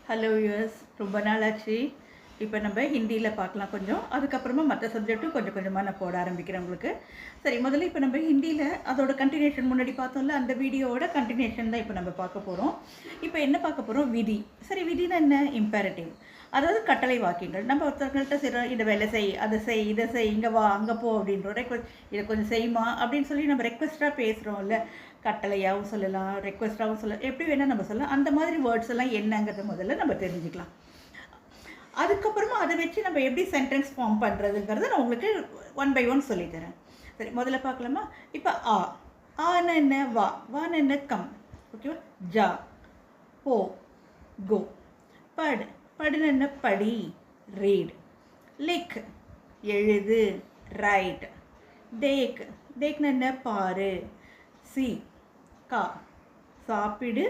Hello US, ரொம்ப நாள் ஆச்சு. இப்போ நம்ம ஹிந்தியில் பார்க்கலாம் கொஞ்சம். அதுக்கப்புறமா மற்ற சப்ஜெக்ட்டும் கொஞ்சம் கொஞ்சமாக நான் போட ஆரம்பிக்கிறேன் உங்களுக்கு. சரி, முதல்ல இப்போ நம்ம ஹிந்தியில் அதோட கண்டினியூஷன் முன்னாடி பார்த்தோம்ல, அந்த வீடியோவோட கண்டினியூஷன் தான் இப்போ நம்ம பார்க்க போகிறோம். இப்போ என்ன பார்க்க போகிறோம்? விதி. சரி, விதினா என்ன? இம்பேரட்டிவ், அதாவது கட்டளை வாக்கியங்கள். நம்ம ஒருத்தர்கள்ட்ட செய்கிறோம், இதை வேலை செய், அதை செய், இதை செய், இங்கே வா, அங்கே போ அப்படின்றோம். இதை கொஞ்சம் செய்யுமா அப்படின்னு சொல்லி நம்ம ரெக்வஸ்ட்டாக பேசுகிறோம்ல. கட்டளையாகவும் சொல்லலாம், ரெக்வஸ்ட்டாகவும் சொல்லலாம், எப்படி வேணால் நம்ம சொல்லலாம். அந்த மாதிரி வேர்ட்ஸ் எல்லாம் என்னங்கிறத முதல்ல நம்ம தெரிஞ்சுக்கலாம். அதுக்கப்புறமா அதை வச்சு நம்ம எப்படி சென்டென்ஸ் ஃபார்ம் பண்ணுறதுங்கிறத நான் உங்களுக்கு ஒன் பை ஒன் சொல்லித்தரேன். சரி, முதல்ல பார்க்கலாமா? இப்போ ஆனா என்ன? வா, வான்னு என்ன? கம். ஓகேவா? ஜா, போ, கோ. படு, படுன்னு என்ன? படி, ரீட். லிக், எழுது, ரைட். தேக், தேக்னு என்ன? பாரு. சி, கா, சாப்பிடு,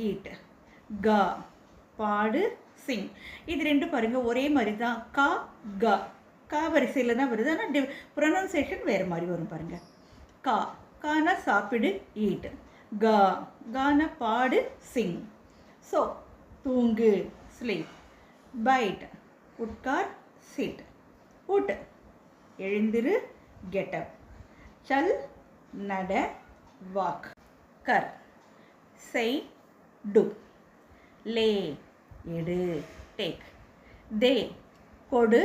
ஈட். கா, பாடு, சிங். இது ரெண்டும் பாருங்கள் ஒரே மாதிரி தான். கா, க, கா வரிசையில் தான் வருது, ஆனால் ப்ரொனவுன்சியேஷன் வேறு மாதிரி வரும் பாருங்கள். கா, கானா சாப்பிடு, ஈட். கா, கானா பாடு, சிங். ஸோ, தூங்கு, ஸ்லீப். பைட், உட்கார், சிட். உட், எழுந்திரு, கெட்டப். சல், நட, வாக். கர், செய், டு. லே, எடு, டேக். தே, கொடு,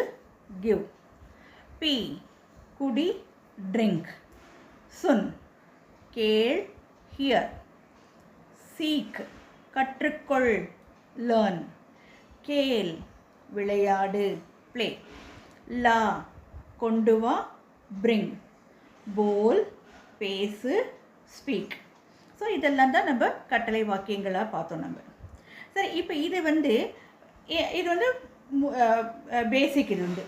கிவ். பி, குடி, ட்ரிங்க். சுன், கேள், ஹியர். சீக், கற்றுக்கொள், லேர்ன். கேள், விளையாடு, ப்ளே. லா, கொண்டு வா, பிரிங். போல், பேசு, ஸ்பீக். ஸோ இதெல்லாம் தான் நம்ம கட்டளை வாக்கியங்களாக பார்த்தோம் நம்ம. சரி, இப்போ இது வந்து பேசிக். இது வந்து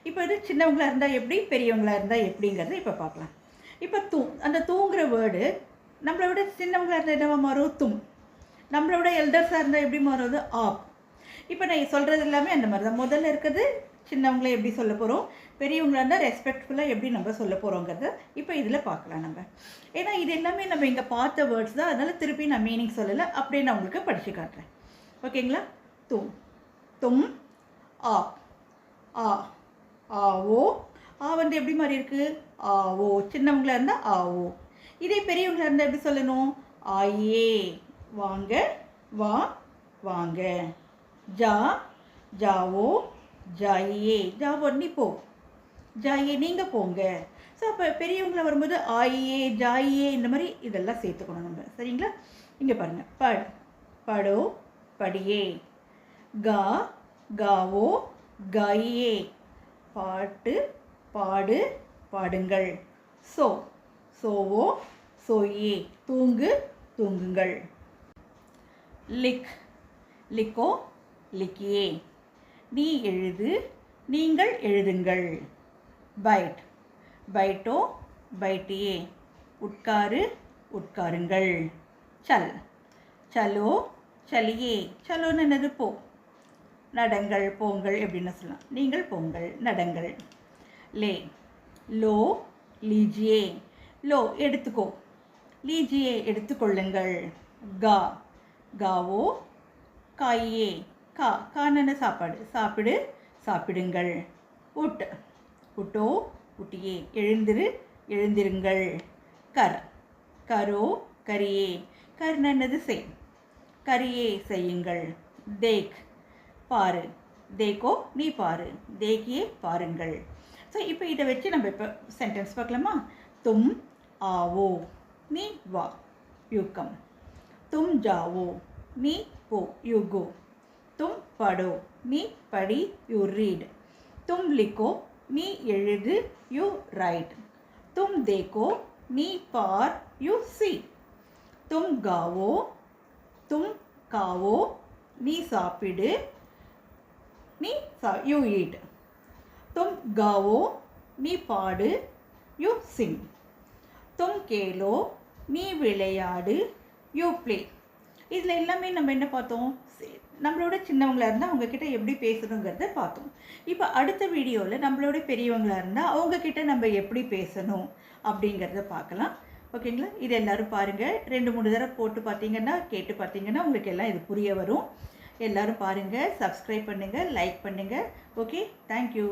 இப்போ இது சின்னவங்களாக இருந்தால் எப்படி, பெரியவங்களாக இருந்தால் எப்படிங்கிறத இப்போ பார்க்கலாம். இப்போ அந்த தூங்குற வேர்டு நம்மளை விட சின்னவங்களாக இருந்தால் என்னவா மாறும்? தும். நம்மளை விட எல்டர்ஸாக இருந்தால் எப்படி மாறுவது? ஆப். இப்போ நான் சொல்கிறது எல்லாமே அந்த மாதிரி தான். முதல்ல இருக்கிறது சின்னவங்களே எப்படி சொல்ல போகிறோம், பெரியவங்களாக இருந்தால் ரெஸ்பெக்ட்ஃபுல்லாக எப்படி நம்ம சொல்ல போகிறோங்கிறத இப்போ இதில் பார்க்கலாம் நம்ம. ஏன்னா இது எல்லாமே நம்ம இங்கே பார்த்த வேர்ட்ஸ் தான், அதனால் திருப்பி நான் மீனிங் சொல்லலை, அப்படியே நான் உங்களுக்கு படித்து காட்டுறேன். ஓகேங்களா? தும், தும், ஆப், ஆ, ஆவோ. ஆ வந்து எப்படி மாதிரி இருக்குது? ஆவோ. சின்னவங்களாக இருந்தால் ஆவோ. இதே பெரியவங்களாக இருந்தால் எப்படி சொல்லணும்? ஆயே, வாங்க, வா, வாங்க. ஜா, ஜாவோ, ஜாயே. ஜாவோ நீ போ, ஜாயே நீங்கள் போங்க. ஸோ அப்போ பெரியவங்கள வரும்போது ஆயே, ஜாயே, இந்த மாதிரி இதெல்லாம் சேர்த்துக்கணும் நம்ம. சரிங்களா? இங்கே பாருங்கள். பட், படோ, படியே. கா, காவோ, காயே. பாட்டு, பாடு, பாடுங்கள். சோ, சோவோ, சோயே. தூங்கு, தூங்குங்கள். லிக், லிக்கோ, லிக்கியே. நீ எழுது, நீங்கள் எழுதுங்கள். பைட், பைட்டோ, பைட்டியே. உட்காரு, உட்காருங்கள். சல், சலோ, சலியே. சலோன்னு என்னது? போ. நடங்கள், போங்கள் எப்படின்னு சொல்லலாம். நீங்கள் போங்கள், நடங்கள். லே, லோ, லீஜியே. லோ, எடுத்துக்கோ. லீஜியே, எடுத்துக்கொள்ளுங்கள். கா, காவோ, காயே. கா, கான சாப்பாடு, சாப்பிடு, சாப்பிடுங்கள். உட், உட்டோ, உட்டியே. எழுந்திரு, எழுந்திருங்கள். கர், கரோ, கரியே. கர்னா என்னது? செய். கரியே, செய்யுங்கள். தேக், பாரு. தேக்கோ, நீ பாரு. தேக்கியே, பாருங்கள். ஸோ இப்போ இதை வச்சு நம்ம இப்போ சென்டென்ஸ் பார்க்கலாமா? தும் ஆவோ, நீ வா, யூ கம். தும் ஜாவோ, நீ போ, யூ கோ. தும் படோ, நீ படி, யூ ரீட். தும் லிக்கோ, நீ எழுது, யூ ரைட். தும் தேக்கோ, நீ பார், யூ சி. தும் காவோ, தும் காவோ, நீ சாப்பிடு, நீ யூ ஈட். தும் காவோ, நீ பாடு, யூ சிங். தும் கேலோ, நீ விளையாடு, யூ ப்ளே. இதில் எல்லாமே நம்ம என்ன பார்த்தோம்? நம்மளோட சின்னவங்களாக இருந்தால் அவங்கக்கிட்ட எப்படி பேசணுங்கிறத பார்த்தோம். இப்போ அடுத்த வீடியோவில் நம்மளோட பெரியவங்களாக இருந்தால் அவங்கக்கிட்ட நம்ம எப்படி பேசணும் அப்படிங்கிறத பார்க்கலாம். ஓகேங்களா? இது எல்லோரும் பாருங்கள். 2-3 தடவை போட்டு பார்த்தீங்கன்னா, கேட்டு பார்த்தீங்கன்னா உங்களுக்கு எல்லாம் இது புரிய வரும். எல்லோரும் பாருங்கள், சப்ஸ்கிரைப் பண்ணுங்கள், லைக் பண்ணுங்கள். Okay, thank you.